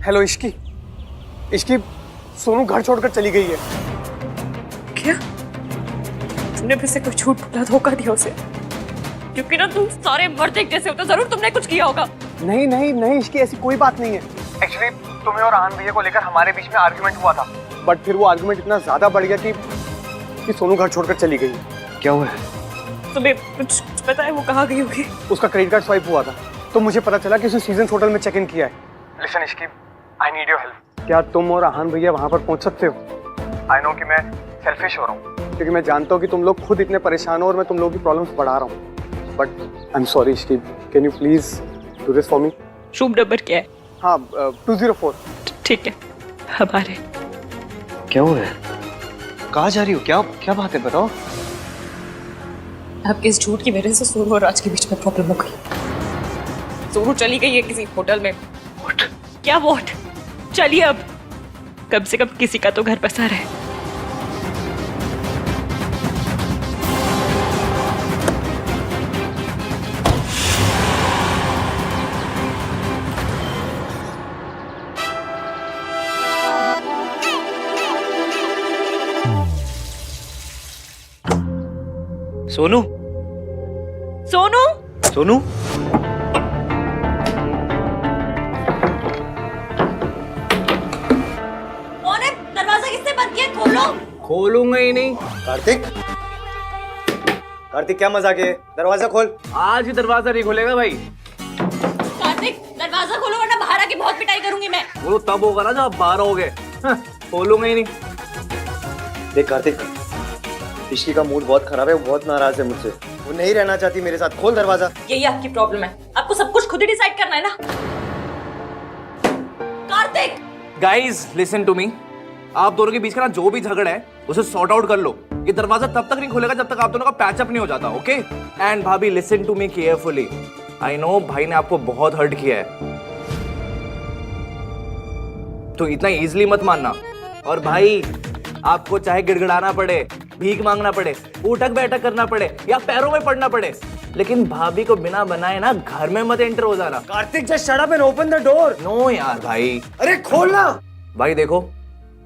Hello Ishki, Ishki Sonu घर छोड़कर चली गई है। क्या तुमने फिर से कोई झूठ बोला, धोखा दिया उसे? क्योंकि ना तुम सारे मर्द एक जैसे होते, जरूर तुमने कुछ किया होगा। नहीं नहीं नहीं इश्की, ऐसी कोई बात नहीं है। एक्चुअली तुम्हें और आन भैया को लेकर हमारे बीच में आर्गुमेंट हुआ था, बट फिर वो आर्गुमेंट इतना ज्यादा बढ़ गया कि सोनू घर छोड़कर चली गई। क्या हुआ है? तुम्हें कुछ पता है वो कहाँ गई होगी? उसका क्रेडिट कार्ड स्वाइप हुआ था, तो मुझे पता चला कि उसने सीजन होटल में चेक इन किया है। Listen Ishki, I need your help. क्या तुम और आहान भैया वहां पर पहुंच सकते हो? आई नो कि मैं सेल्फिश हो रहा हूँ, क्योंकि मैं जानता हूँ कि तुम लोग खुद इतने परेशान हो और मैं तुम लोगों की प्रॉब्लम्स बढ़ा रहा हूँ, but I am sorry Ishki, can you please do this for me? Room number क्या है? हाँ 204। ठीक है, हमारे। क्या हुआ है? कहाँ जा रही हो? क्या क्या बात है, बताओ। आपके इस झूठ की वजह से सोनू और राज के बीच में प्रॉब्लम हो गई। सोनू चली गई है किसी होटल में। What? क्या वॉट? चलिए अब, कम से कम किसी का तो घर बसा रहे। सोनू, सोनू, सोनू, दरवाजा किसने बंद किया? खोलो। खोलूंगा ही नहीं। कार्तिक, कार्तिक क्या मजाक है? दरवाजा खोल। आज ही दरवाजा नहीं खोलेगा भाई। कार्तिक दरवाजा खोलो वरना बाहर आके बहुत पिटाई करूंगी मैं। वो तब होगा ना जब आप बाहर होगे। खोलूंगा ही नहीं। देख कार्तिक, इश्की का मूड बहुत खराब है, वो बहुत नाराज है मुझसे, वो नहीं रहना चाहती मेरे साथ। खोल दरवाजा। यही आपकी प्रॉब्लम है, आपको सब कुछ खुद ही डिसाइड करना है ना। Kartik, guys listen to me, आप दोनों के बीच का ना जो भी झगड़ा है उसे सॉर्ट आउट कर लो। ये दरवाजा तब तक नहीं खुलेगा जब तक आप दोनों का पैचअप नहीं हो जाता, ओके? एंड भाभी listen to me carefully. I know भाई ने आपको बहुत हर्ट किया है, तो इतना इजीली मत मानना। और भाई आपको चाहे गिड़गिड़ाना पड़े, भीख मांगना पड़े, उठक बैठक करना पड़े या पैरों में पड़ना पड़े, लेकिन भाभी को बिना बनाए ना घर में मत एंटर हो जाना। Kartik just shut up and open the door. No यार भाई। अरे खोलना। भाई देखो,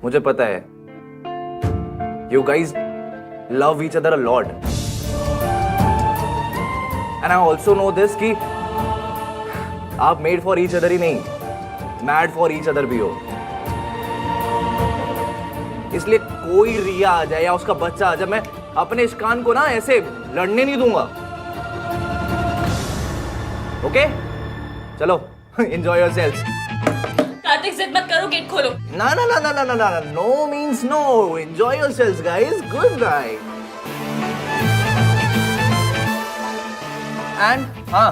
मुझे पता है you guys love each other a lot, and I also know this कि आप मेड फॉर ईच अदर ही नहीं, मैड फॉर ईच अदर भी हो। इसलिए कोई रिया आ जाए या उसका बच्चा आ जाए, मैं अपने इस कान को ना ऐसे लड़ने नहीं दूंगा, ओके? चलो एंजॉय योरसेल्व्स। कार्तिक जिद मत करो, गेट खोलो। ना ना ना ना ना ना ना, no means no. Enjoy yourselves guys, good night. And हाँ,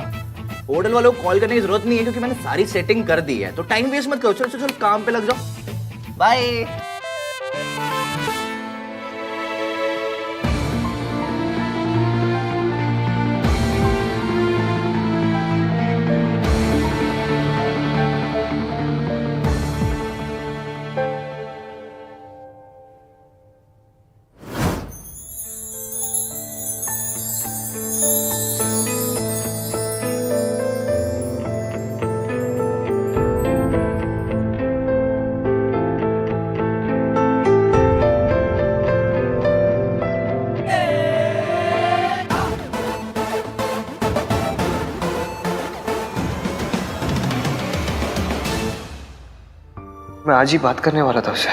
होटल वालों को कॉल करने की जरूरत नहीं है क्योंकि मैंने सारी सेटिंग कर दी है, तो टाइम वेस्ट मत करो। चलो चलो चलो, काम पे लग जाओ। बाय। मैं आज ही बात करने वाला था उससे,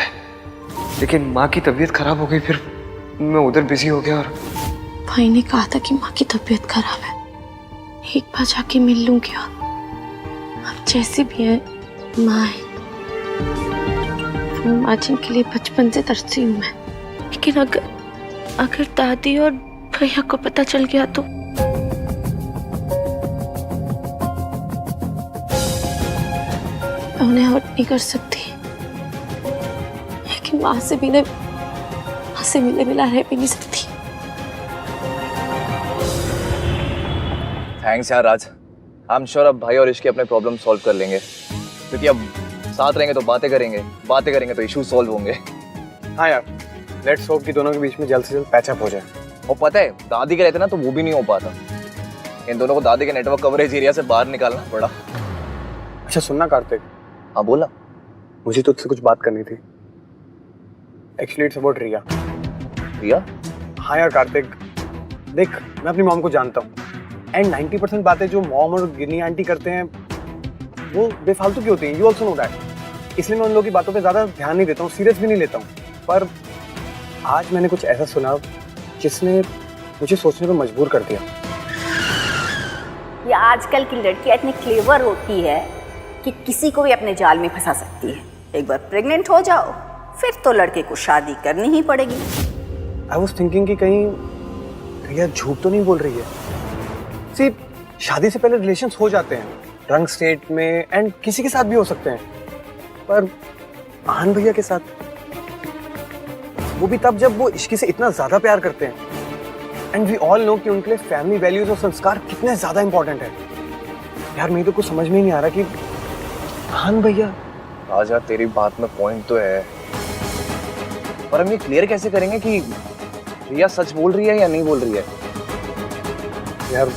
लेकिन माँ की तबीयत खराब हो गई, फिर मैं उधर बिजी हो गया। और भाई ने कहा था कि माँ की तबीयत खराब है, एक बार जाके मिल लूंगी। अब जैसी भी है माँ है, माँ जिनके लिए बचपन से तरसी हूँ मैं। लेकिन अगर दादी और भैया को पता चल गया तो मैं उन्हें हर्ट नहीं कर सकती, लेकिन माँ से मिले बिना रह भी नहीं सकती। थैंक्स यार राज, आई एम श्योर अब भाई और इश्की अपने प्रॉब्लम सॉल्व कर लेंगे, क्योंकि अब साथ रहेंगे तो बातें करेंगे तो इश्यू सॉल्व होंगे। हाँ यार, लेट्स होप कि दोनों के बीच में जल्द से जल्द पैचअप हो जाए। और पता है दादी के रहते ना तो वो भी नहीं हो पाता। इन दोनों को दादी के नेटवर्क कवरेज एरिया से बाहर निकालना पड़ा। अच्छा सुनना कार्तिक, हाँ बोला। मुझे तुझसे कुछ बात करनी थी। एक्चुअली इट्स अबाउट रिया। रिया? हाँ यार कार्तिक, देख मैं अपनी मॉम को जानता हूँ एंड 90% बातें जो मॉम और गिन्नी आंटी करते हैं वो बेफालतू की होती हैं। You also know that. इसलिए मैं उन लोगों की बातों पे ज़्यादा ध्यान नहीं देता हूँ, सीरियस भी नहीं लेता हूँ। पर आज मैंने कुछ ऐसा सुना जिसने मुझे सोचने पर मजबूर कर दिया। ये आजकल की लड़कियां इतनी क्लेवर होती है कि किसी को भी अपने जाल में फंसा सकती है। एक बार प्रेग्नेंट हो जाओ फिर तो लड़के को शादी करनी ही पड़ेगी। आई वॉज थिंकिंग कि कहीं रिया झूठ तो नहीं बोल रही है। सिर्फ शादी से पहले रिलेशंस हो जाते हैं रंग स्टेट में एंड किसी के साथ भी हो सकते हैं, पर आहान भैया के साथ वो भी तब जब वो इश्की से इतना ज्यादा प्यार करते हैं। एंड वी ऑल नो कि उनके लिए फैमिली वैल्यूज और संस्कार कितने ज्यादा इंपॉर्टेंट है। यार मेरे तो कुछ समझ में ही नहीं आ रहा कि आहान भैया। राजा तेरी बात में पॉइंट तो है, पर हम ये क्लियर कैसे करेंगे कि रिया सच बोल रही है या नहीं बोल रही है? यार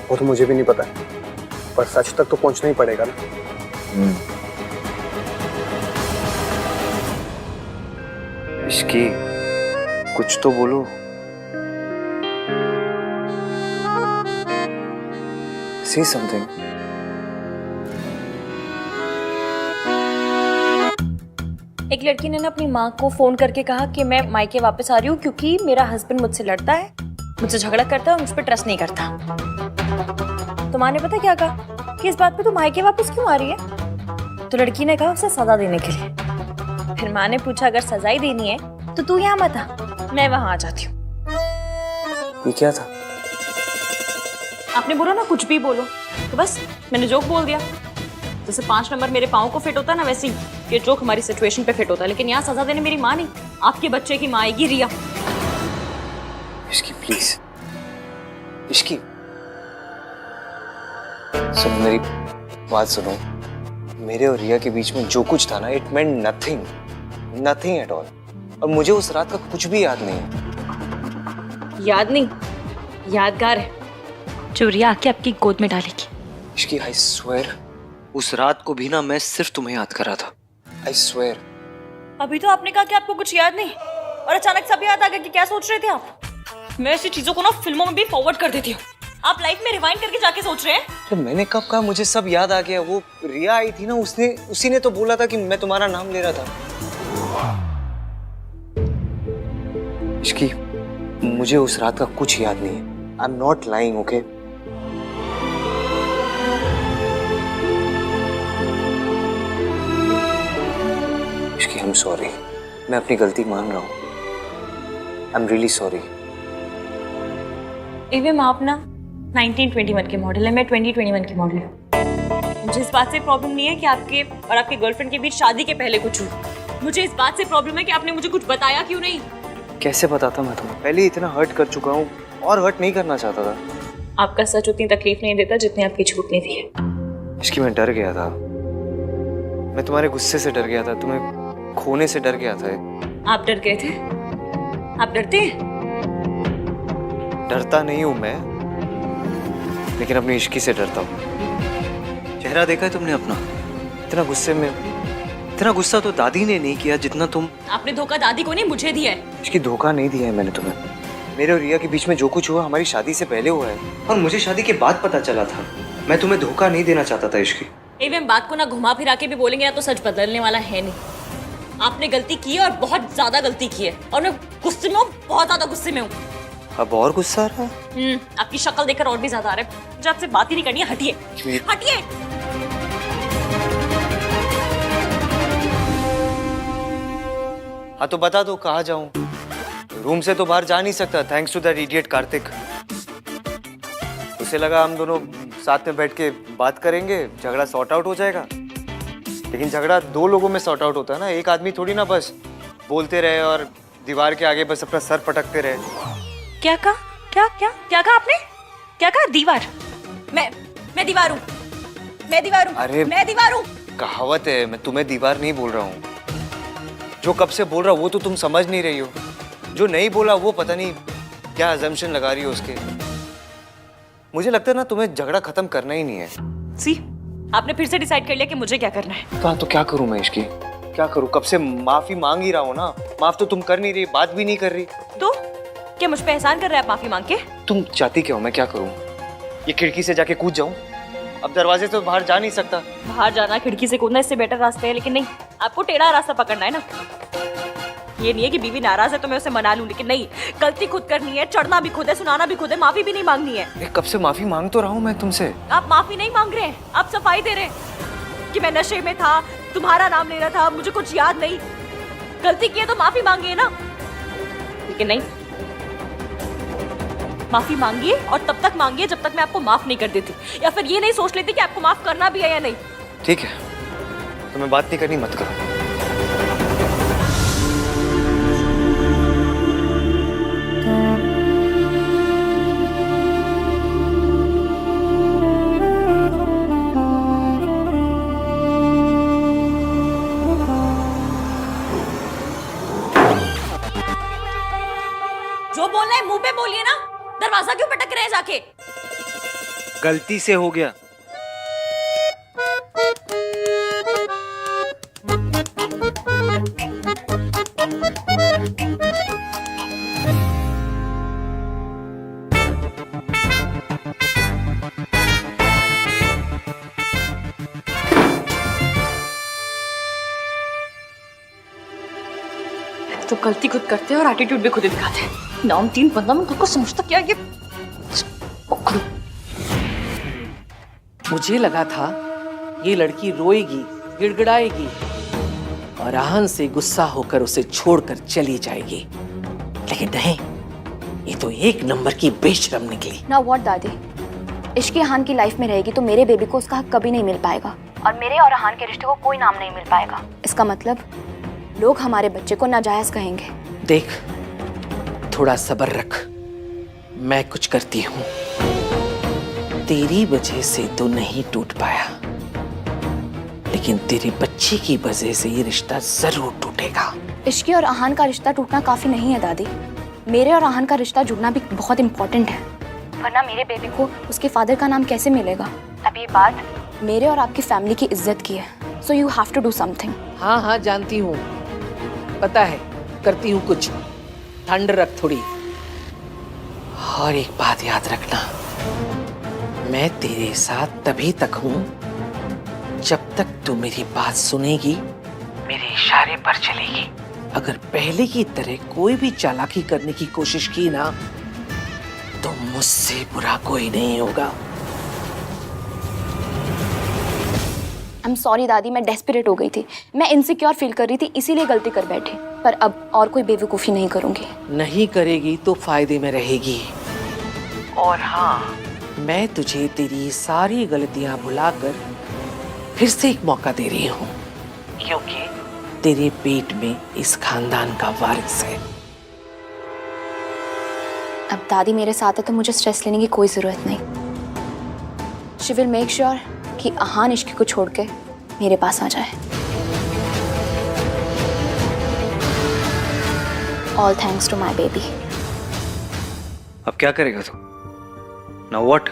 वो तो मुझे भी नहीं पता, पर सच तक तो पहुंचना ही पड़ेगा ना। इसकी कुछ तो बोलो। Say something. एक लड़की ने ना अपनी माँ को फोन करके कहा कि मैं मायके वापस आ रही हूँ क्योंकि मेरा हस्बैंड मुझसे लड़ता है, मुझसे झगड़ा करता है और मुझ पर ट्रस्ट नहीं करता। तो माँ ने पता क्या कहा कि इस बात पे तू मायके वापस क्यों आ रही है? तो लड़की ने कहा उसे सजा देने के लिए। फिर माँ ने पूछा अगर सजा ही देनी है तो तू यहाँ मत आ, मैं वहां आ जाती हूँ। ये क्या था? आपने बोला ना कुछ भी बोलो, तो बस मैंने जोक बोल दिया। जैसे 5 नंबर मेरे पाँव को फिट होता है ना, वैसे ही ये जोक हमारी सिचुएशन पे फिट होता है। लेकिन यहाँ सजा देने मेरी माँ नहीं, आपके बच्चे की माँ आएगी रिया। इसकी प्लीज, इसकी सुनो मेरी बात सुनो। मेरे और रिया के बीच में जो कुछ था ना, it meant nothing, nothing at all. और मुझे उस रात का कुछ भी याद नहीं है। याद नहीं, यादगार है जो रिया आके आपकी गोद में डालेगी। इसकी आई स्वेयर उस रात को भी ना मैं सिर्फ तुम्हें याद कर रहा था। I swear. अभी तो आपने कहा कि आपको कुछ याद नहीं और अचानक सब याद आ गया कि क्या सोच रहे थे आप। मैं ऐसी चीजों को ना फिल्मों में भी फॉरवर्ड कर देती हूँ, आप लाइफ में रिवाइंड करके जाके सोच रहे हैं। तो मैंने कब कहा मुझे सब याद आ गया? वो रिया आई थी ना, उसी ने तो बोला था कि मैं तुम्हारा नाम ले रहा था। इसकी मुझे उस रात का कुछ याद नहीं है। I am not lying, okay? इसकी आई एम सॉरी, मैं अपनी गलती मान रहा हूँ। I am really sorry. एवं आप ना 1921 के मॉडल है, मैं 2021 की मॉडल हूँ। मुझे इस बात से प्रॉब्लम नहीं है कि आपके और आपके गर्लफ्रेंड के बीच शादी के पहले कुछ हुआ। मुझे इस बात से प्रॉब्लम है कि आपने मुझे कुछ बताया क्यों नहीं। कैसे बताता मैं तुम्हें? पहले इतना हर्ट कर चुका हूँ और हर्ट नहीं करना चाहता था। आपका सच उतनी तकलीफ नहीं देता जितनी आपकी झूठ ने दी है। इसकी मैं डर गया था, मैं तुम्हारे गुस्से से डर गया था, तुम्हें खोने से डर गया था। आप डर गए थे? आप डरते हैं? डरता नहीं हूं मैं, लेकिन अपनी इश्की से डरता हूँ। चेहरा देखा है तुमने अपना? इतना गुस्से में, इतना गुस्सा तो दादी ने नहीं किया जितना तुम। आपने धोखा दादी को नहीं मुझे दिया है। इसकी धोखा नहीं दिया है मैंने तुम्हें। मेरे और रिया के बीच में जो कुछ हुआ हमारी शादी से पहले हुआ है और मुझे शादी के बाद पता चला था। मैं तुम्हें धोखा नहीं देना चाहता था इश्की। एवं बात को ना घुमा फिरा के भी बोलेंगे ना तो सच बदलने वाला है नहीं। आपने गलती की है और बहुत ज्यादा गलती की है और मैं गुस्से में हूँ, बहुत ज्यादा गुस्से में हूँ। अब और गुस्सा आ रहा है? आपकी शक्ल देखकर और भी ज्यादा आ रहा है। मुझे आपसे बात ही नहीं करनी है, हटिए हटिए। हाँ तो बता दो कहाँ जाऊं? रूम से तो बाहर जा नहीं सकता thanks to that idiot Kartik. उसे लगा हम दोनों साथ में बैठ के बात करेंगे, झगड़ा सॉर्ट आउट हो जाएगा। लेकिन झगड़ा 2 लोगों में सॉर्ट आउट होता है ना, एक आदमी थोड़ी ना बस बोलते रहे और दीवार के आगे बस अपना सर पटकते रहे। क्या कहा? क्या कहा आपने? क्या कहा? दीवार? मैं दीवार हूँ, मैं दीवार हूँ। अरे मैं दीवार हूँ। कहावत है, मैं तुम्हें दीवार नहीं बोल रहा हूँ। जो कब से बोल रहा हूँ वो तो तुम समझ नहीं रही हो। जो नहीं बोला वो पता नहीं क्या अजम्पशन लगा रही हो उसके। मुझे लगता है ना तुम्हें झगड़ा खत्म करना ही नहीं है। सी, आपने फिर से डिसाइड कर लिया कि मुझे क्या करना है। तो क्या करूं मैं इसकी, क्या करूं? कब से माफी मांग ही रहा हूं ना। माफ तो तुम कर नहीं रही, बात भी नहीं कर रही। तो क्या मुझ पे एहसान कर रहे हैं आप माफी मांग के? तुम चाहती क्या हो मैं क्या करूं? ये खिड़की से जाके कूद जाऊं? अब दरवाजे से बाहर जा नहीं सकता। बाहर जाना, खिड़की से कूदना, इससे बेटर रास्ते है, लेकिन नहीं, आपको टेढ़ा रास्ता पकड़ना है ना। ये नहीं है कि बीवी नाराज है तो मैं उसे मना लूं, लेकिन नहीं, गलती खुद करनी है, चढ़ना भी खुद है, सुनाना भी खुद है, माफी भी नहीं मांगनी है। कब से माफी मांग तो रहा हूं मैं तुमसे। आप माफी नहीं मांग रहे हैं, आप सफाई दे रहे हैं कि मैं नशे में था, तुम्हारा नाम ले रहा था, मुझे कुछ याद नहीं। गलती की है तो माफी मांगिए ना, लेकिन नहीं, माफी मांगिए और तब तक मांगिए जब तक मैं आपको माफ नहीं कर देती, या फिर ये नहीं सोच लेती कि आपको माफ करना भी है या नहीं। ठीक है, तुम्हें बात नहीं करनी मत करो। जो बोलना है मुंह पे बोलिए ना, दरवाजा क्यों पटक रहे हैं जाके? गलती से हो गया। तो गलती खुद करते हैं और एटीट्यूड भी खुद ही दिखाते हैं। नाम 3 बंदा में खुद को समझता क्या ये? मुझे लगा था ये लड़की रोएगी, गिड़गिड़ाएगी और आहन से गुस्सा होकर उसे छोड़कर चली जाएगी, लेकिन नहीं, ये तो एक नंबर की बेशरम निकली। ना व्हाट दादी, इश्क अहान की लाइफ में रहेगी तो मेरे बेबी को उसका हक कभी नहीं मिल पाएगा, और मेरे और अहान के रिश्ते को कोई नाम नहीं मिल पाएगा। इसका मतलब लोग हमारे बच्चे को नाजायज कहेंगे। देख, थोड़ा सब्र रख, मैं कुछ करती हूँ। तेरी वजह से तो नहीं टूट पाया, लेकिन तेरे बच्चे की वजह से ये रिश्ता जरूर टूटेगा। इश्की और अहान का रिश्ता टूटना काफी नहीं है दादी, मेरे और अहान का रिश्ता जुड़ना भी बहुत इम्पोर्टेंट है, वरना मेरे बेबी को उसके फादर का नाम कैसे मिलेगा? अब ये बात मेरे और आपकी फैमिली की इज्जत की है, so you have to do something. हाँ हाँ जानती हूँ, पता है, करती हूँ कुछ। ठंड रख थोड़ी। और एक बात याद रखना, मैं तेरे साथ तभी तक हूँ जब तक तू मेरी बात सुनेगी, मेरे इशारे पर चलेगी। अगर पहले की तरह कोई भी चालाकी करने की कोशिश की ना, तो मुझसे बुरा कोई नहीं होगा। आई एम सॉरी दादी, मैं डेस्परेट हो गई थी, मैं इनसिक्योर फील कर रही थी, इसीलिए गलती कर बैठी, पर अब और कोई बेवकूफ़ी नहीं करूंगी। नहीं करेगी तो फायदे में रहेगी। और हाँ, मैं तुझे तेरी सारी गलतियां भुलाकर फिर से एक मौका दे रही हूँ, क्योंकि तेरे पेट में इस खानदान का वारिस है। अब दादी मेरे साथ है तो मुझे स्ट्रेस लेने की कोई जरूरत नहीं। शी विल मेक श्योर कि अहान इश्क को छोड़ के मेरे पास आ जाए। All thanks to my baby. अब क्या करेगा तू? Now what?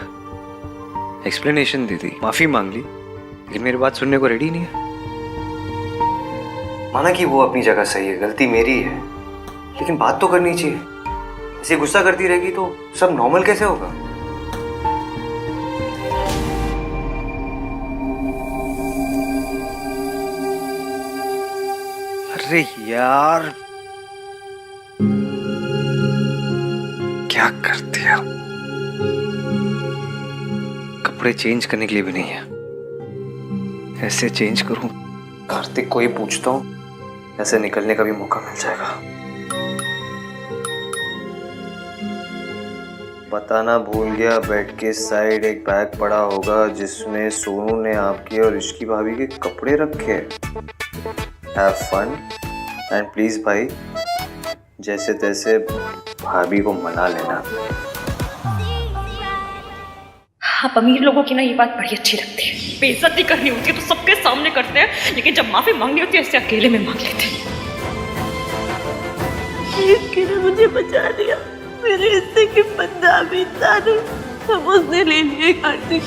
एक्सप्लेनेशन दे दी, माफी मांग ली, लेकिन मेरी बात सुनने को रेडी नहीं है। माना कि वो अपनी जगह सही है, गलती मेरी है, लेकिन बात तो करनी चाहिए। ऐसे गुस्सा करती रहेगी तो सब नॉर्मल कैसे होगा? अरे यार, क्या कर दिया? कपड़े चेंज करने के लिए भी नहीं है। ऐसे चेंज करूं, कार्तिक को ही पूछता हूं, ऐसे निकलने का भी मौका मिल जाएगा। बताना भूल गया, बेड के साइड एक बैग पड़ा होगा जिसमें सोनू ने आपकी और इश्की भाभी के कपड़े रखे हैं। हैव फन एंड प्लीज भाई, जैसे तैसे भाभी को मना लेना। आप अमीर लोगों की ना ये बात बड़ी अच्छी लगती है, बेइज्जती करनी होती है तो सबके सामने करते हैं, लेकिन जब माफी मांगनी होती है ऐसे अकेले में मांग लेते हैं। इसकी ने मुझे बचा लिया। मेरे हिस्से की बंदा भी था, सब उसने ले लिए कार्तिक।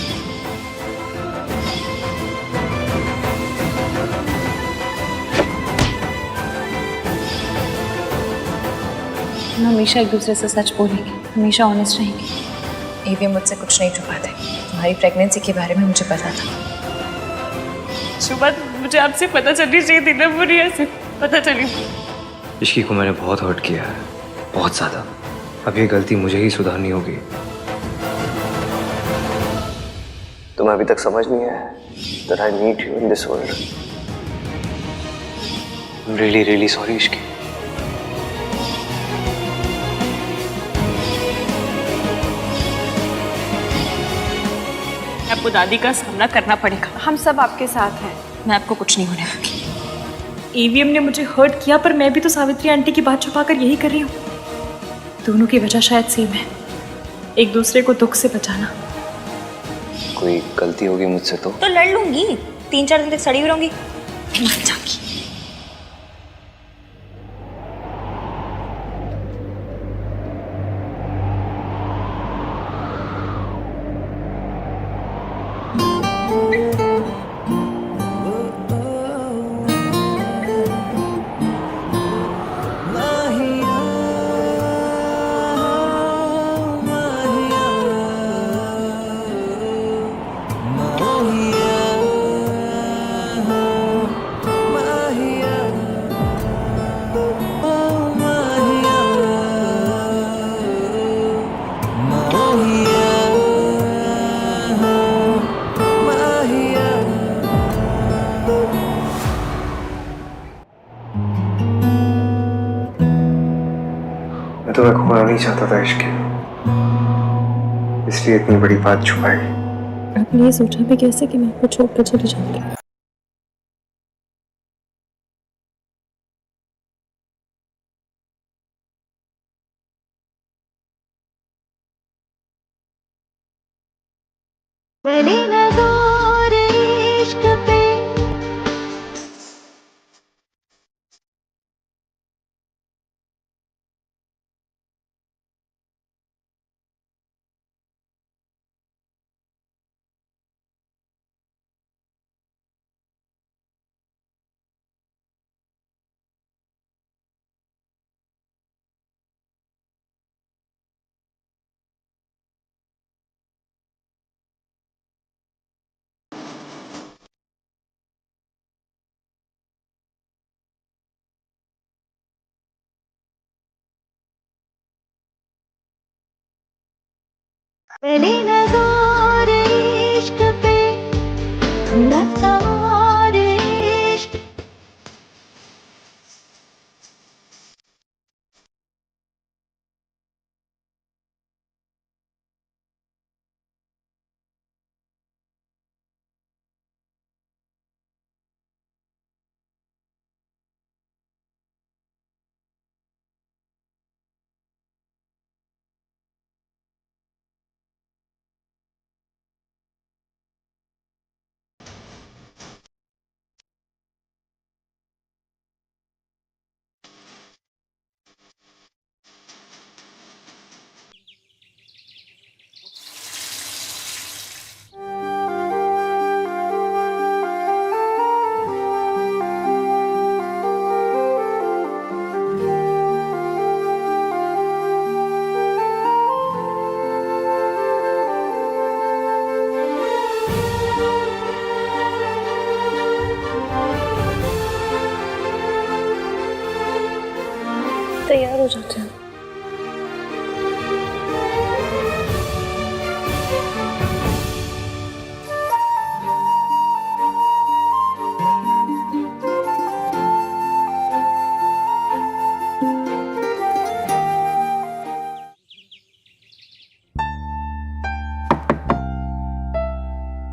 हम हमेशा एक दूसरे से सच बोलेंगे, हमेशा ऑनेस्ट रहेंगे। एवीएम मुझसे कुछ नहीं छुपाते। तुम्हारी प्रेगनेंसी के बारे में मुझे पता था। सुबह मुझे आपसे पता चलनी चाहिए थी ना, मुझे ऐसे पता चली। इश्की को मैंने बहुत हर्ट किया है, बहुत ज़्यादा। अब ये गलती मुझे ही सुधारनी होगी। तुम्हें अभी तक समझ नहीं आया that I need you in this world. I'm really, really sorry, Ishki. आपको दादी का सामना करना पड़ेगा। हम सब आपके साथ हैं। मैं आपको कुछ नहीं होने दूंगी। ईवीएम ने मुझे हर्ट किया, पर मैं भी तो सावित्री आंटी की बात छुपाकर यही कर रही हूँ। दोनों की वजह शायद सेम है, एक दूसरे को दुख से बचाना। कोई गलती होगी मुझसे तो लड़ लूंगी, 3-4 दिन तक सड़ी हुई रहूंगी, मर जाऊंगी। मैं तुम्हें खोना नहीं चाहता था इश्की, इसलिए इतनी बड़ी बात छुपाई। आपने ये सोचा भी कैसे कि मैं आपको छोड़कर चली जाऊंगी? मेरी नज़र इश्क पे थोड़ा सा और इश्क। तैयार हो जाते हैं।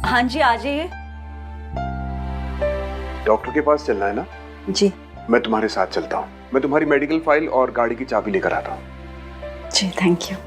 हाँ जी, आ जाइए। डॉक्टर के पास चलना है ना? जी मैं तुम्हारे साथ चलता हूँ। मैं तुम्हारी मेडिकल फाइल और गाड़ी की चाबी लेकर आता हूँ। जी, थैंक यू।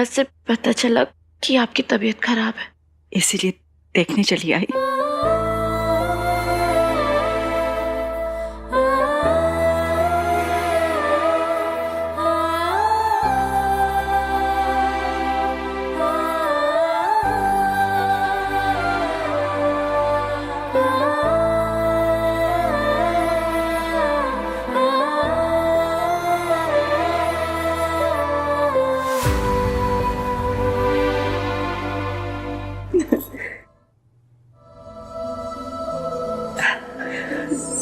रिया से पता चला कि आपकी तबीयत खराब है, इसीलिए देखने चली आई।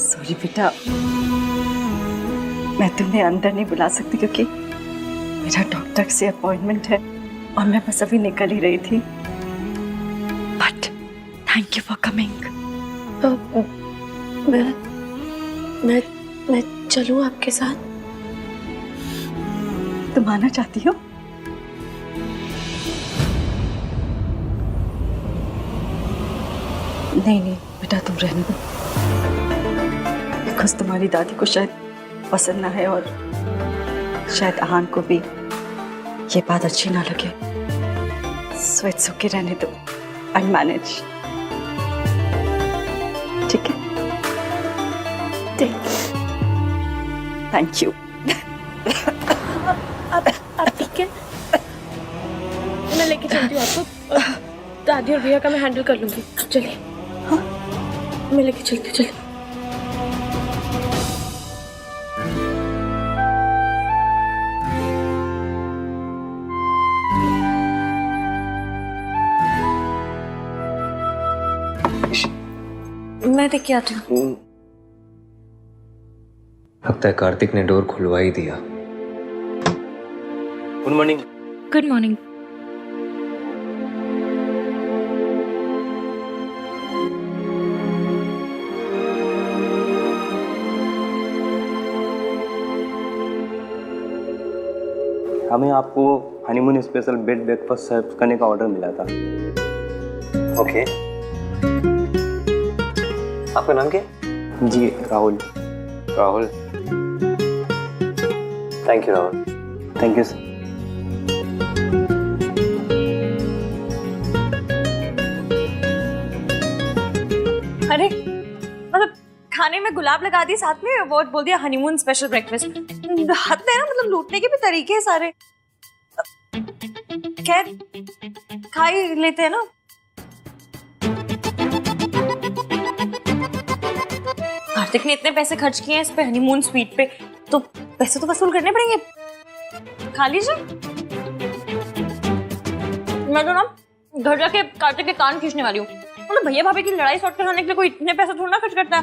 सॉरी बेटा, मैं तुम्हें अंदर नहीं बुला सकती क्योंकि मेरा डॉक्टर से अपॉइंटमेंट है और मैं बस अभी निकल ही रही थी। But thank you for coming. मैं चलूं आपके साथ? तुम आना चाहती हो? नहीं नहीं बेटा, तुम रहने दो, बिकॉज तुम्हारी दादी को शायद पसंद ना है और शायद आहान को भी ये बात अच्छी ना लगे। सो इट्स ओके, रहने दो, आई मैनेज। ठीक है, थैंक यू। आप ठीक है? मैं लेके चलती हूँ आपको, दादी और भैया का मैं हैंडल कर लूंगी। चलिए, हाँ मैं लेके चलती हूँ, चलिए। मैं देख के आती हूँ। लगता है कार्तिक ने डोर खुलवा ही दिया। Good morning. Good morning. हमें आपको honeymoon special bed breakfast serve करने का ऑर्डर मिला था। ओके। आपका नाम क्या? जी Rahul. Rahul, thank you Rahul. Thank you sir. अरे मतलब खाने में गुलाब लगा दिए, साथ में वो बोल दिया हनीमून स्पेशल ब्रेकफास्ट। हद है ना, मतलब लूटने के भी तरीके हैं सारे। खैर खा ही लेते हैं ना। कार्तिक ने इतने पैसे खर्च किए हैं इस पे हनीमून स्वीट पे, तो पैसे तो वसूल करने पड़ेंगे। खा लीजिए। मैं तो ना घर जाके कार्तिक के कान खींचने वाली हूँ। मतलब भैया भाभी की लड़ाई सॉर्ट कराने के लिए कोई इतने पैसे थोड़ा ना खर्च करता है।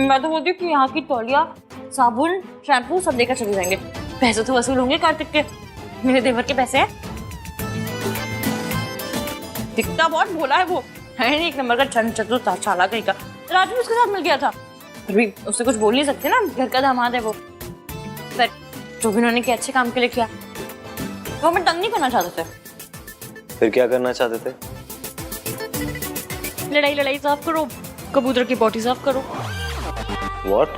मैं तो बोलती हूँ कि यहाँ की तौलिया, साबुन, शैम्पू सब लेकर चले जाएंगे। पैसे तो वसूल होंगे कार्तिक के, मेरे देवर के पैसे हैं। दिखता बहुत भोला है वो, है नहीं एक नंबर का छन चतुर चालाक कहीं का। राजू उसके साथ मिल गया था, फिर भी उससे कुछ बोल नहीं सकते ना, घर का दामाद है वो। पर जो भी उन्होंने किया अच्छे काम के लिए किया। वो हमें तंग नहीं करना चाहते थे। फिर क्या करना चाहते थे? लड़ाई लड़ाई साफ करो, कबूतर की बॉडी साफ करो। What?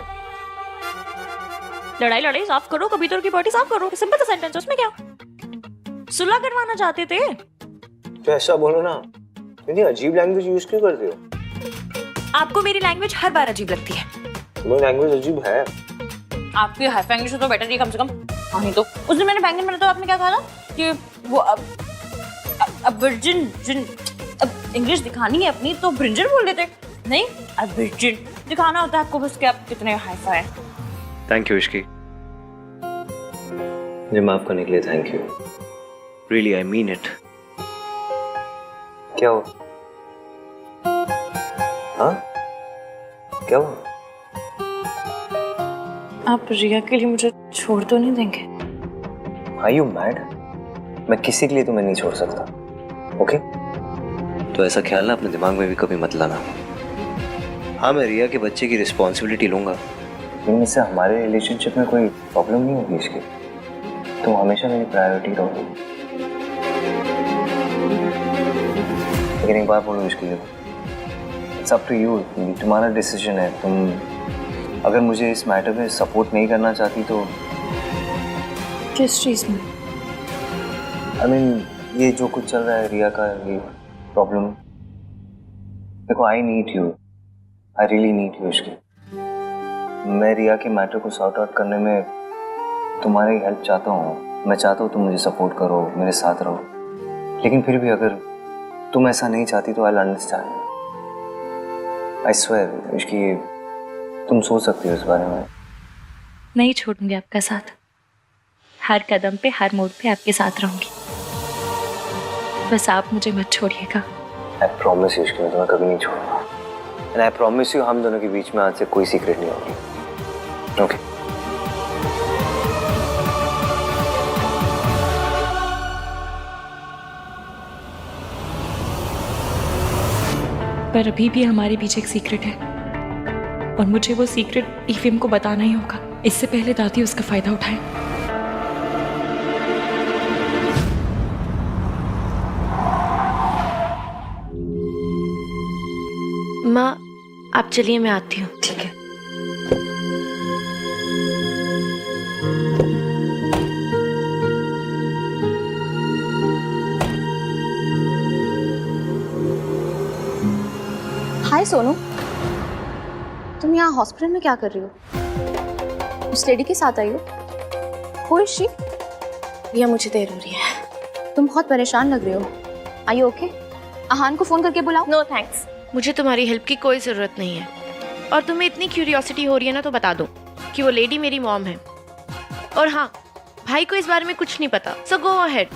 लड़ाई लड़ाई साफ करो, कबूतर की बॉडी साफ करो। सिंपल सा सेंटेंस, उसमें क्या? सुलह करवाना चाहते थे। तो ऐसा बोलो ना, इतनी अजीब लैंग्वेज यूज क्यों करते हो? आपको मेरी लैंग्वेज हर बार अजीब लगती है। मेरी लैंग्वेज अजीब है। आपकी हाई इंग्लिश तो बेटर है कम से कम। हाँ नहीं तो उस दिन मैंने बैंगन बनाया तो आपने क्या कहा था कि वो अब इंग्लिश दिखानी है अपनी तो ब्रिंजल बोल देते। नहीं, अब दिखाना होता है आपको बस कि आप कितने हाई-फाई हैं। थैंक यू इश्की, मुझे माफ करने के लिए thank you. Really I mean it. क्या हुआ? हाँ क्या हुआ? आप रिया के लिए मुझे छोड़ तो नहीं देंगे? Are you mad? मैं किसी के लिए तुम्हें नहीं छोड़ सकता। ओके? तो ऐसा ख्याल ना अपने दिमाग में भी कभी मत लाना। हाँ मैं रिया के बच्चे की रिस्पॉन्सिबिलिटी लूंगा, लेकिन इससे हमारे रिलेशनशिप में कोई प्रॉब्लम नहीं होगी इसकी। तुम हमेशा मेरी प्रायोरिटी रहोगी। लेकिन एक बात बोलूँ इसके लिए, इट्स अप टू यू, तुम्हारा डिसीजन है। तुम अगर मुझे इस मैटर में सपोर्ट नहीं करना चाहती तो। किस चीज में? I mean, ये जो कुछ चल रहा है रिया का, ये प्रॉब्लम, देखो I need you, I really need you Ishki. मैं रिया के मैटर को सॉर्ट आउट करने में तुम्हारी हेल्प चाहता हूँ। मैं चाहता हूँ तुम मुझे सपोर्ट करो, मेरे साथ रहो, लेकिन फिर भी अगर तुम ऐसा नहीं चाहती तो I understand. I swear Ishki, तुम सोच सकती हो इस बारे में। नहीं छोड़ूंगी आपका साथ, हर कदम पे हर मोड़ पे आपके साथ रहूंगी, बस आप मुझे मत छोड़िएगा। आई प्रॉमिस यू इश्की, मैं तुम्हें कभी नहीं छोड़ूंगा। एंड आई प्रॉमिस यू हम दोनों के बीच में आज से कोई सीक्रेट नहीं होगी। ओके पर अभी भी हमारे बीच एक सीक्रेट है और मुझे वो सीक्रेट ईवीएम को बताना ही होगा, इससे पहले दादी उसका फायदा उठाए। माँ आप चलिए, मैं आती हूँ। ठीक है। हाय सोनू, तुम यहाँ हॉस्पिटल में क्या कर रही हो? उस लेडी के साथ आई हो? Who is she? भैया मुझे देर हो रही है। तुम बहुत परेशान लग रहे हो। Are you okay? आहान को फोन करके बुलाओ। नो थैंक्स, मुझे तुम्हारी हेल्प की कोई ज़रूरत नहीं है। और तुम्हें इतनी क्यूरियोसिटी हो रही है ना, तो बता दो कि वो लेडी मेरी मॉम है। और हाँ, भाई को इस बारे में कुछ नहीं पता, सो गो अहेड।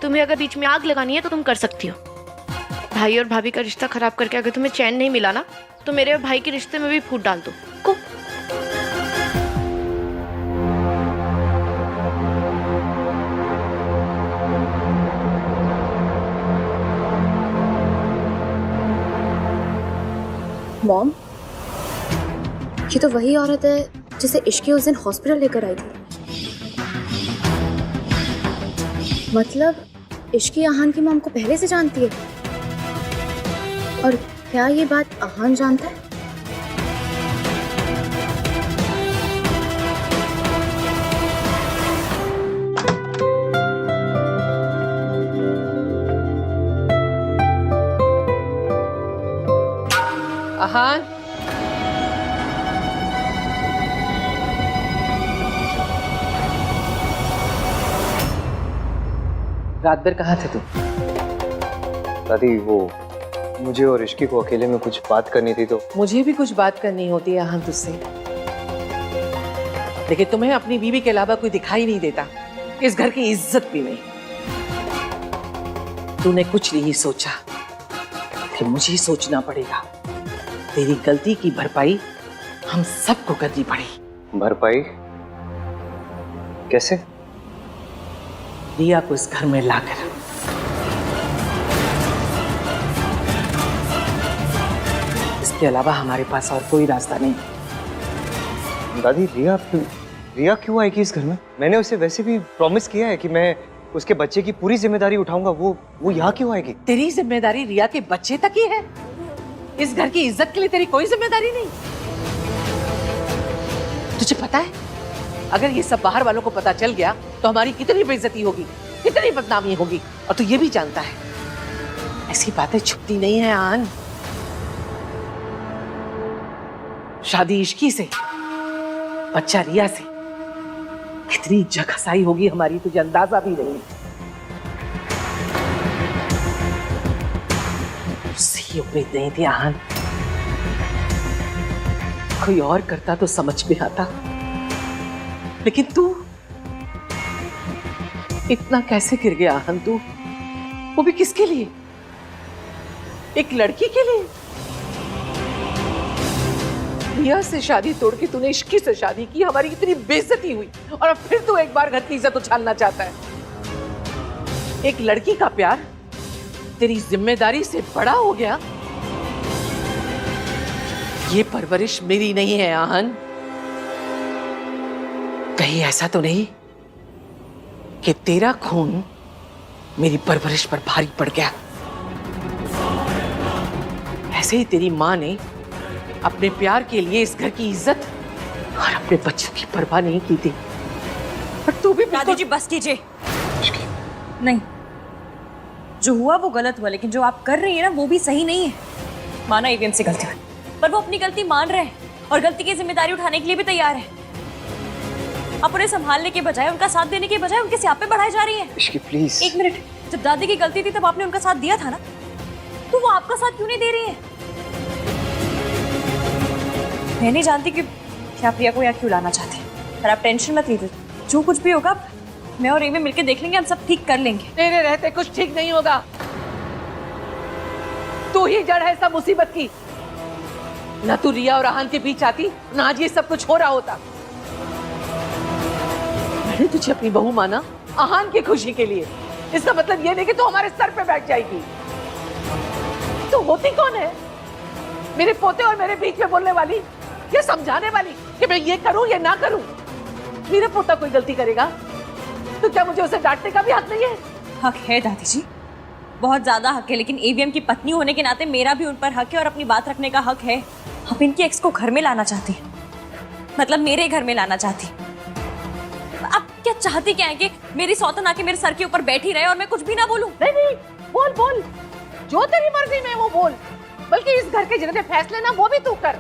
तुम्हें अगर बीच में आग लगानी है तो तुम कर सकती हो। भाई और भाभी का रिश्ता खराब करके अगर तुम्हें चैन नहीं मिला ना, तो मेरे और भाई के रिश्ते में भी फूट डाल दो। को मॉम, ये तो वही औरत है जिसे इश्की उस दिन हॉस्पिटल लेकर आई थी। मतलब इश्की आहान की मॉम को पहले से जानती है। और क्या ये बात आहान जानता है? आहान, रात भर कहाँ थे तुम? दादी वो मुझे और इश्की को अकेले में कुछ बात करनी थी, तो मुझे भी कुछ बात करनी होती है आहान तुझसे, लेकिन तुम्हें अपनी बीवी के अलावा कोई दिखाई नहीं देता, इस घर की इज्जत भी नहीं। तूने कुछ नहीं सोचा कि मुझे ही सोचना पड़ेगा। तेरी गलती की भरपाई हम सबको करनी पड़ी। भरपाई कैसे? रिया को इस घर में लाकर। इसके अलावा हमारे पास और कोई रास्ता नहीं। दादी रिया क्यों आएगी इस घर में? मैंने उसे वैसे भी प्रॉमिस किया है कि मैं उसके बच्चे की पूरी जिम्मेदारी उठाऊंगा। वो यहाँ क्यों आएगी? तेरी जिम्मेदारी रिया के बच्चे तक ही है। इस घर की इज्जत के लिए तेरी कोई जिम्मेदारी नहीं। तुझे पता है, अगर ये सब बाहर वालों को पता चल गया तो हमारी कितनी बेइज्जती होगी, कितनी बदनामी होगी। और तू ये भी जानता है, ऐसी बातें छुपती नहीं है आन। शादी इश्की से, बच्चा रिया से, कितनी जगहसाई होगी हमारी, तुझे अंदाजा भी नहीं। उससे उम्मीद नहीं थी आहान। कोई और करता तो समझ में आता, लेकिन तू इतना कैसे गिर गया आहान? तू, वो भी किसके लिए? एक लड़की के लिए। रिया से शादी तोड़ के तूने इश्की से शादी की, हमारी इतनी बेइज्जती हुई, और अब फिर तू एक बार घर की इज्जत उछालना चाहता है। एक लड़की का प्यार तेरी जिम्मेदारी से बड़ा हो गया। ये परवरिश मेरी नहीं है आहान। कहीं ऐसा तो नहीं कि तेरा खून मेरी परवरिश पर भारी पड़ गया? ऐसे ही तेरी माँ ने अपने प्यार के लिए इस घर की इज्जत और अपने बच्चों की परवाह नहीं की थी, पर तू भी दादी जी बस कीजिए। नहीं, जो हुआ वो गलत हुआ, लेकिन जो आप कर रही है ना वो भी सही नहीं है। माना ईवीएम से गलती हुई, पर वो अपनी गलती मान रहे हैं और गलती की जिम्मेदारी उठाने के लिए भी तैयार है। आप उन्हें संभालने के बजाय, उनका साथ देने के बजाय उनके स्यापे बढ़ाए जा रही हैं। इश्की प्लीज। एक मिनट, जब दादी की गलती थी तब आपने उनका साथ दिया था ना, तो वो आपका साथ क्यों नहीं दे रही है? मैं नहीं जानती कि आप प्रिया को यहाँ क्यों लाना चाहते हैं, पर आप टेंशन मत लीजिए, जो कुछ भी होगा मैं और एवी मिलकर देख लेंगे, हम सब ठीक कर लेंगे। तेरे रहते कुछ ठीक नहीं होगा। तू ही जड़ है सब मुसीबत की। ना तू रिया और आहान के बीच आती, ना आज ये सब कुछ हो रहा होता। मैंने तुझे अपनी बहू माना आहान की खुशी के लिए, इसका मतलब ये नहीं कि तू हमारे सर पे बैठ जाएगी। तू होती कौन है? मेरे पोते और मेरे बीच में बोलने वाली, ये समझाने वाली कि मैं ये करूं या ना करूं। मेरा पोता कोई गलती करेगा तो क्या मुझे उसे डांटने का भी हक नहीं है? हक है दादी जी, बहुत ज्यादा हक है, लेकिन एवीएम की पत्नी होने के नाते मेरा भी उन पर हक है और अपनी बात रखने का हक है। आप इनकी एक्स को घर में लाना चाहती हैं, मतलब मेरे घर में लाना चाहती। आप क्या चाहती क्या है कि मेरी सौतन आके मेरे सर के ऊपर बैठी रहे और मैं कुछ भी ना बोलूं? नहीं नहीं, बोल बोल, जो तेरी मर्जी में वो बोल। बल्कि इस घर के जितने फैसले ना वो भी तू कर।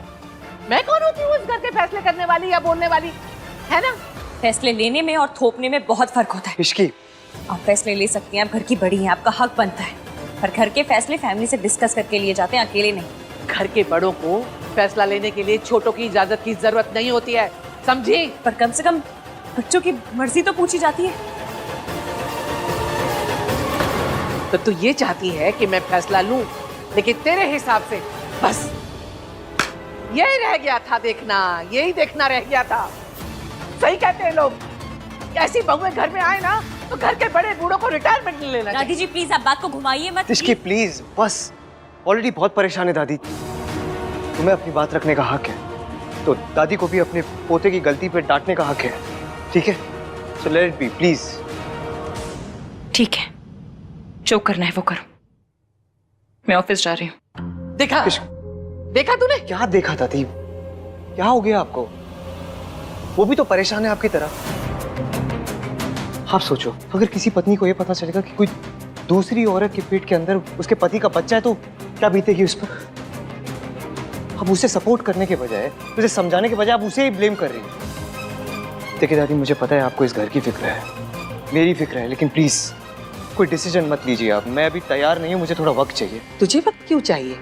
मैं कौन होती हूँ इस घर के फैसले करने वाली या बोलने वाली, है ना? फैसले लेने में और थोपने में बहुत फर्क होता है। इश्की, आप फैसले ले सकती हैं, आप घर की बड़ी हैं, आपका हक बनता है, पर घर के फैसले फैमिली से डिस्कस करके लिए जाते हैं, अकेले नहीं। घर के बड़ों को फैसला लेने के लिए छोटों की इजाजत की जरूरत नहीं होती है, समझी? पर कम से कम बच्चों की मर्जी तो पूछी जाती है। तो तू ये चाहती है कि मैं फैसला लूं, लेकिन तेरे हिसाब से बस यही रह गया था देखना, यही देखना रह गया था। सही कहते हैं लोग, ऐसी बहुएं घर में आए ना तो घर के बड़े बूढ़ों को रिटायरमेंट ले लेना चाहिए। दादी जी प्लीज आप बात को घुमाइए मत। इश्की प्लीज, बस ऑलरेडी बहुत परेशान है दादी। तुम्हें अपनी बात रखने का हक है, तो दादी को भी अपने पोते की गलती पे डांटने का हक है, ठीक है? So let it be please. ठीक है, जो करना है वो करो, मैं ऑफिस जा रही हूँ। देखा देखा तूने? क्या देखा दादी? क्या हो गया आपको? वो भी तो परेशान है आपकी तरह। आप सोचो, अगर किसी पत्नी को ये पता चलेगा कि कोई दूसरी औरत के पेट के अंदर उसके पति का बच्चा है तो क्या बीतेगी उस पर? अब उसे सपोर्ट करने के बजाय, उसे समझाने के बजाय आप उसे ही ब्लेम कर रही हैं। देखिए दादी, मुझे पता है आपको इस घर की फिक्र है, मेरी फिक्र है, लेकिन प्लीज कोई डिसीजन मत लीजिए आप। मैं अभी तैयार नहीं हूँ, मुझे थोड़ा वक्त चाहिए। तुझे वक्त क्यों चाहिए?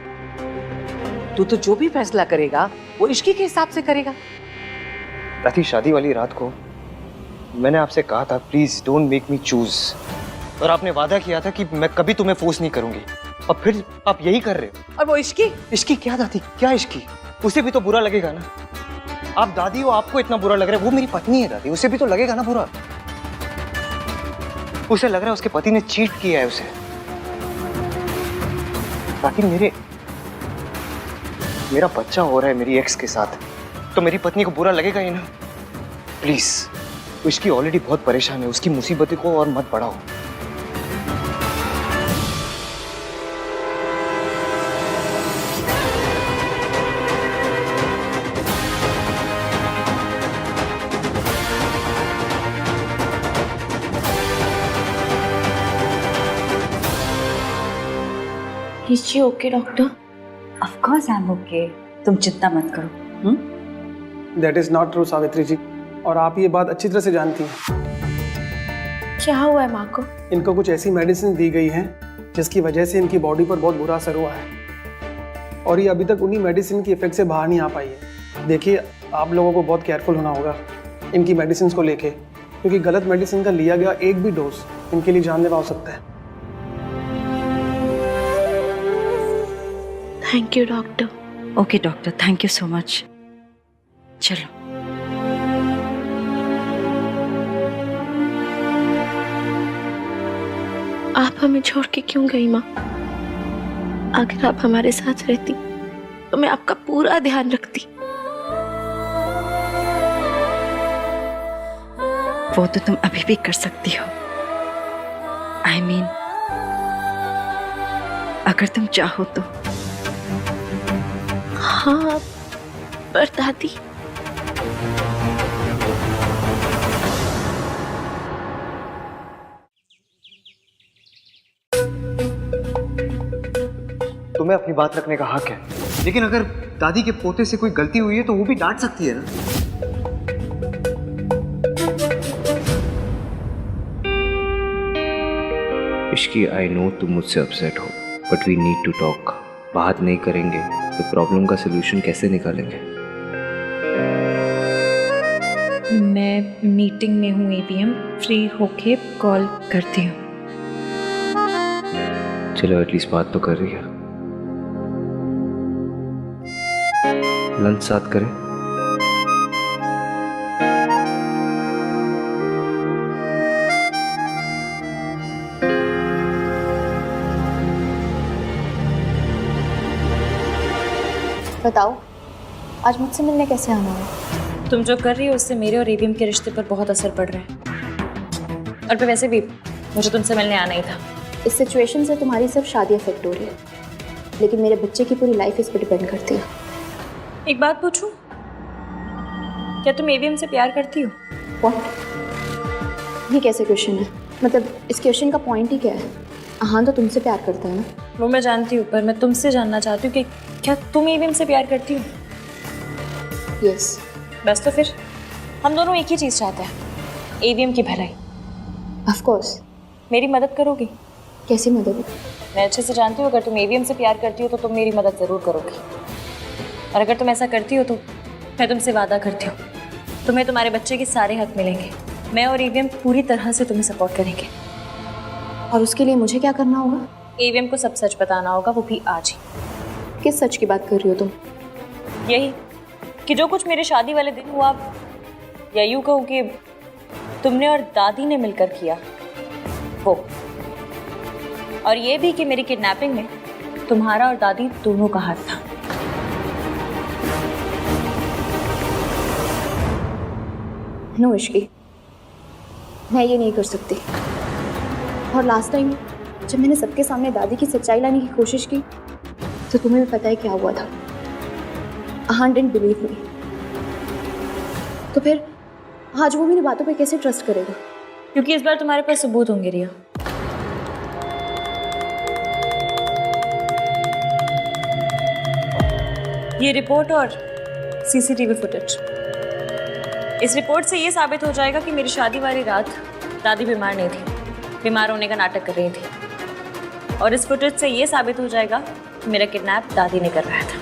तू तो जो भी फैसला करेगा वो इश्की के हिसाब से करेगा। दादी, शादी वाली रात को मैंने आपसे कहा था please don't make me choose, और आपने वादा किया था कि मैं कभी तुम्हें फोर्स नहीं करूंगी, और फिर आप यही कर रहे हो। और वो इश्की? इश्की क्या दादी, क्या इश्की? उसे भी तो बुरा लगेगा ना। आप दादी हो, आपको इतना बुरा लग रहा है, वो मेरी पत्नी है दादी, उसे भी तो लगेगा ना बुरा। उसे लग रहा है उसके पति ने चीट किया है उसे। दादी, मेरा बच्चा हो रहा है मेरी एक्स के साथ, तो मेरी पत्नी को बुरा लगेगा ही ना। प्लीज, उसकी ऑलरेडी बहुत परेशान है, उसकी मुसीबतों को और मत बढ़ाओ। Is she okay doctor? Of course I am okay, तुम चिंता मत करो। That is not true Savitri ji, और आप ये बात अच्छी तरह से जानती हैं। क्या हुआ है माँ को? इनको कुछ ऐसी मेडिसिन दी गई हैं जिसकी वजह से इनकी बॉडी पर बहुत बुरा असर हुआ है, और ये अभी तक उन्हीं मेडिसिन की इफेक्ट से बाहर नहीं आ पाई है। देखिए, आप लोगों को बहुत केयरफुल होना होगा इनकी मेडिसिन को लेके, क्योंकि गलत मेडिसिन का लिया गया एक भी डोज इनके लिए जानलेवा हो सकता है। Thank you doctor. Okay doctor, thank you so much. चलो। आप हमें छोड़ के क्यों गई माँ? अगर आप हमारे साथ रहती तो मैं आपका पूरा ध्यान रखती। वो तो तुम अभी भी कर सकती हो। I mean, अगर तुम चाहो तो। हाँ, पर दादी, तुम्हें अपनी बात रखने का हक है, लेकिन अगर दादी के पोते से कोई गलती हुई है तो वो भी डांट सकती है ना। इश्की, आई नो तुम मुझसे अपसेट हो, but we need to talk. बात नहीं करेंगे तो प्रॉब्लम का सोल्यूशन कैसे निकालेंगे? मैं मीटिंग में हूँ एवीएम, फ्री होके कॉल करती हूँ। चलो एटलीस्ट बात तो कर रही है। लंच साथ करें? बताओ, आज मुझसे मिलने कैसे आना है? तुम जो कर रही हो उससे मेरे और एवीएम के रिश्ते पर बहुत असर पड़ रहा है। और फिर वैसे भी मुझे तुमसे मिलने आना ही था। इस सिचुएशन से तुम्हारी सिर्फ शादी अफेक्ट हो रही है, लेकिन मेरे बच्चे की पूरी लाइफ इस पर डिपेंड करती है। एक बात पूछूं, क्या तुम एवीएम से प्यार करती हो? व्हाट? ये कैसे क्वेश्चन है? मतलब इस क्वेश्चन का पॉइंट ही क्या है? हाँ तो तुमसे प्यार करता है ना? वो मैं जानती हूँ, पर मैं तुमसे जानना चाहती हूँ कि क्या तुम एवीएम से प्यार करती हो? यस। बस तो फिर हम दोनों एक ही चीज़ चाहते हैं, एवीएम की भलाई। Of course. मेरी मदद करोगी? कैसी मदद? मैं अच्छे से जानती हूँ अगर तुम एवीएम से प्यार करती हो तो तुम मेरी मदद ज़रूर करोगी। और अगर तुम ऐसा करती हो तो मैं तुमसे वादा करती हूँ, तुम्हें तुम्हारे बच्चे के सारे हक मिलेंगे। मैं और एवीएम पूरी तरह से तुम्हें सपोर्ट करेंगे। और उसके लिए मुझे क्या करना होगा? एवीएम को सब सच बताना होगा, वो भी आज ही। किस सच की बात कर रही हो तुम? यही कि जो कुछ मेरे शादी वाले दिन हुआ, या यूँ कहूँ कि तुमने और दादी ने मिलकर किया वो, और ये भी कि मेरी किडनैपिंग में तुम्हारा और दादी दोनों का हाथ था। नो इश्की, मैं ये नहीं कर सकती। और लास्ट टाइम जब मैंने सबके सामने दादी की सच्चाई लाने की कोशिश की तो तुम्हें भी पता है क्या हुआ था। आहान डिडंट बिलीव मी। तो फिर आज वो मेरी बातों पे कैसे ट्रस्ट करेगा? क्योंकि इस बार तुम्हारे पास सबूत होंगे रिया। ये रिपोर्ट और सीसीटीवी फुटेज, इस रिपोर्ट से ये साबित हो जाएगा कि मेरी शादी वाली रात दादी बीमार नहीं थी, बीमार होने का नाटक कर रही थी। और इस फुटेज से ये साबित हो जाएगा कि मेरा किडनैप दादी ने करवाया था।